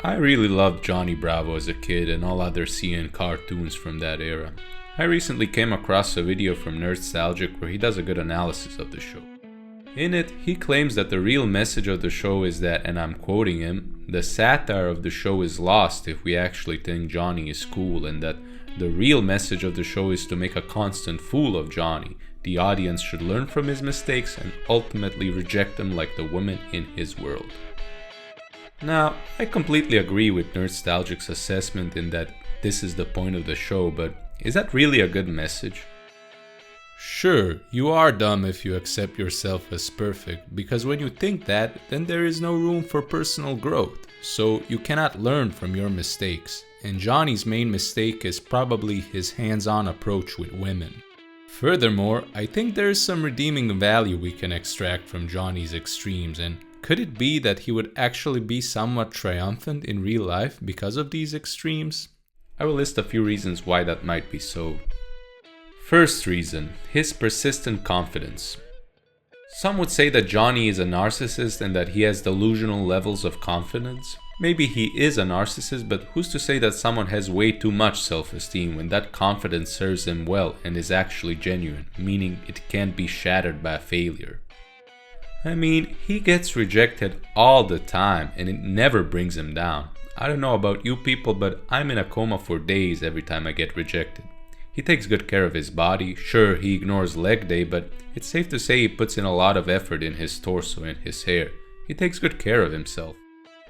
I really loved Johnny Bravo as a kid and all other CN cartoons from that era. I recently came across a video from Nostalgic where he does a good analysis of the show. In it, he claims that the real message of the show is that, and I'm quoting him, the satire of the show is lost if we actually think Johnny is cool, and that the real message of the show is to make a constant fool of Johnny. The audience should learn from his mistakes and ultimately reject them like the women in his world. Now, I completely agree with Nostalgic's assessment in that this is the point of the show, but is that really a good message? Sure, you are dumb if you accept yourself as perfect, because when you think that, then there is no room for personal growth, so you cannot learn from your mistakes, and Johnny's main mistake is probably his hands-on approach with women. Furthermore, I think there is some redeeming value we can extract from Johnny's extremes, and could it be that he would actually be somewhat triumphant in real life because of these extremes? I will list a few reasons why that might be so. First reason, his persistent confidence. Some would say that Johnny is a narcissist and that he has delusional levels of confidence. Maybe he is a narcissist, but who's to say that someone has way too much self-esteem when that confidence serves him well and is actually genuine, meaning it can't be shattered by a failure. I mean, he gets rejected all the time and it never brings him down. I don't know about you people, but I'm in a coma for days every time I get rejected. He takes good care of his body. Sure, he ignores leg day, but it's safe to say he puts in a lot of effort in his torso and his hair. He takes good care of himself.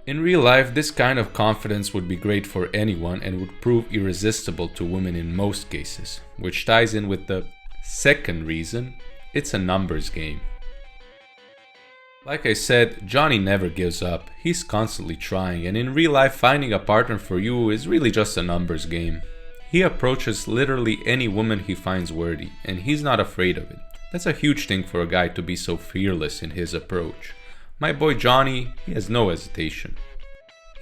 In real life, this kind of confidence would be great for anyone and would prove irresistible to women in most cases, which ties in with the second reason, it's a numbers game. Like I said, Johnny never gives up. He's constantly trying, and in real life, finding a partner for you is really just a numbers game. He approaches literally any woman he finds worthy, and he's not afraid of it. That's a huge thing for a guy to be so fearless in his approach. My boy Johnny, he has no hesitation.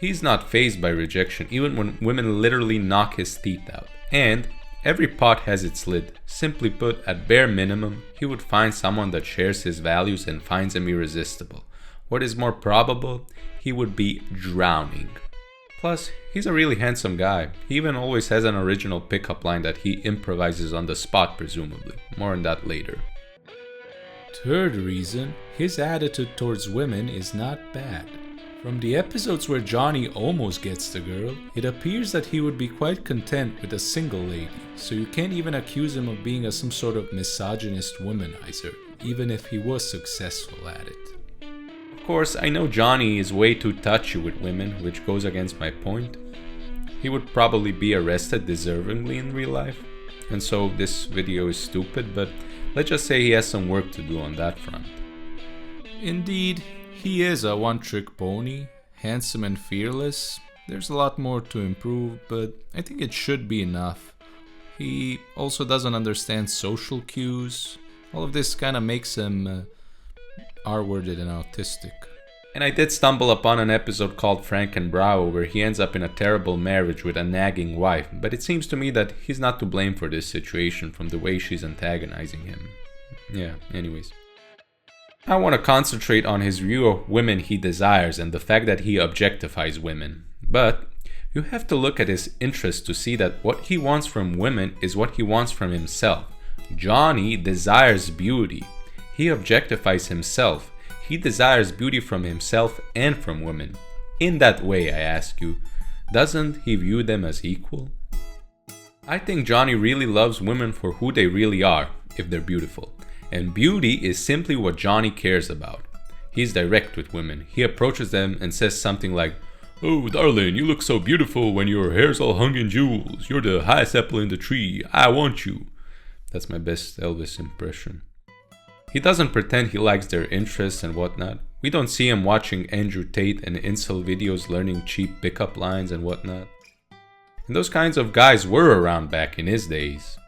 He's not fazed by rejection, even when women literally knock his teeth out. And every pot has its lid. Simply put, at bare minimum, he would find someone that shares his values and finds him irresistible. What is more probable? He would be drowning. Plus, he's a really handsome guy. He even always has an original pickup line that he improvises on the spot, presumably. More on that later. Third reason, his attitude towards women is not bad. From the episodes where Johnny almost gets the girl, it appears that he would be quite content with a single lady, so you can't even accuse him of being some sort of misogynist womanizer, even if he was successful at it. Of course, I know Johnny is way too touchy with women, which goes against my point. He would probably be arrested deservingly in real life, and so this video is stupid, but let's just say he has some work to do on that front. Indeed, he is a one-trick pony, handsome and fearless. There's a lot more to improve, but I think it should be enough. He also doesn't understand social cues. All of this kind of makes him R-worded and autistic. And I did stumble upon an episode called Frank and Bravo where he ends up in a terrible marriage with a nagging wife, but it seems to me that he's not to blame for this situation from the way she's antagonizing him. Yeah, anyways. I want to concentrate on his view of women he desires and the fact that he objectifies women. But you have to look at his interest to see that what he wants from women is what he wants from himself. Johnny desires beauty. He objectifies himself. He desires beauty from himself and from women. In that way, I ask you, doesn't he view them as equal? I think Johnny really loves women for who they really are, if they're beautiful. And beauty is simply what Johnny cares about. He's direct with women. He approaches them and says something like, "Oh, darling, you look so beautiful when your hair's all hung in jewels. You're the highest apple in the tree. I want you." That's my best Elvis impression. He doesn't pretend he likes their interests and whatnot. We don't see him watching Andrew Tate and incel videos learning cheap pickup lines and whatnot. And those kinds of guys were around back in his days.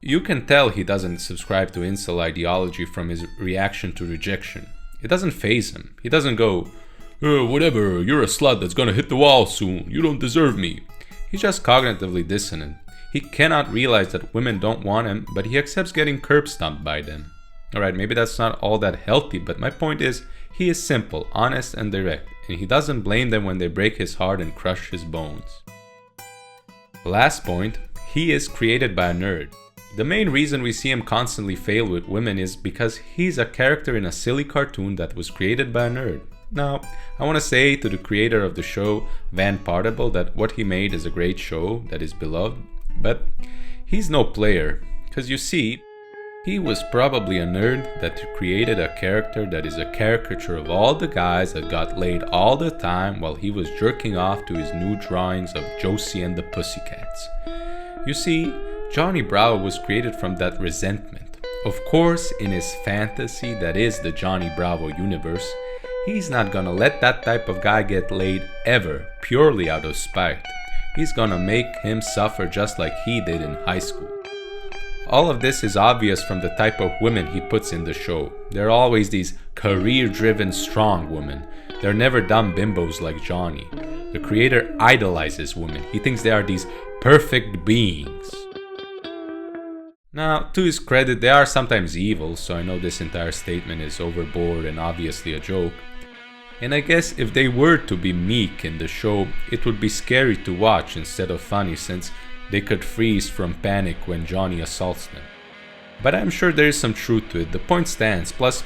You can tell he doesn't subscribe to incel ideology from his reaction to rejection. It doesn't faze him. He doesn't go, whatever, you're a slut that's gonna hit the wall soon. You don't deserve me. He's just cognitively dissonant. He cannot realize that women don't want him, but he accepts getting curb stomped by them. Alright, maybe that's not all that healthy, but my point is, he is simple, honest, and direct, and he doesn't blame them when they break his heart and crush his bones. Last point, he is created by a nerd. The main reason we see him constantly fail with women is because he's a character in a silly cartoon that was created by a nerd. Now, I want to say to the creator of the show, Van Partible, that what he made is a great show that is beloved, but he's no player, because you see, he was probably a nerd that created a character that is a caricature of all the guys that got laid all the time while he was jerking off to his new drawings of Josie and the Pussycats. You see, Johnny Bravo was created from that resentment. Of course, in his fantasy that is the Johnny Bravo universe, he's not gonna let that type of guy get laid ever, purely out of spite. He's gonna make him suffer just like he did in high school. All of this is obvious from the type of women he puts in the show. They're always these career-driven strong women. They're never dumb bimbos like Johnny. The creator idolizes women. He thinks they are these perfect beings. Now, to his credit, they are sometimes evil, so I know this entire statement is overboard and obviously a joke. And I guess if they were to be meek in the show, it would be scary to watch instead of funny, since they could freeze from panic when Johnny assaults them. But I'm sure there is some truth to it. The point stands. Plus,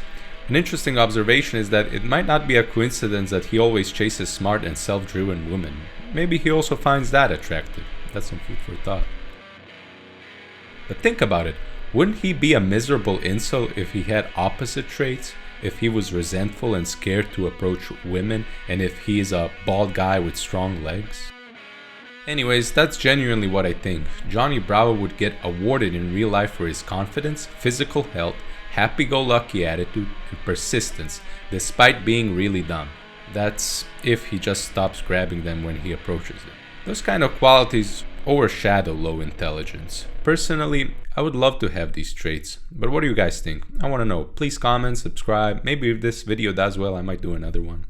an interesting observation is that it might not be a coincidence that he always chases smart and self-driven women. Maybe he also finds that attractive. That's some food for thought. But think about it. Wouldn't he be a miserable incel if he had opposite traits? If he was resentful and scared to approach women, and if he is a bald guy with strong legs? Anyways, that's genuinely what I think. Johnny Bravo would get awarded in real life for his confidence, physical health, happy-go-lucky attitude, and persistence, despite being really dumb. That's if he just stops grabbing them when he approaches them. Those kind of qualities overshadow low intelligence. Personally, I would love to have these traits, but what do you guys think? I want to know. Please comment, subscribe. Maybe if this video does well, I might do another one.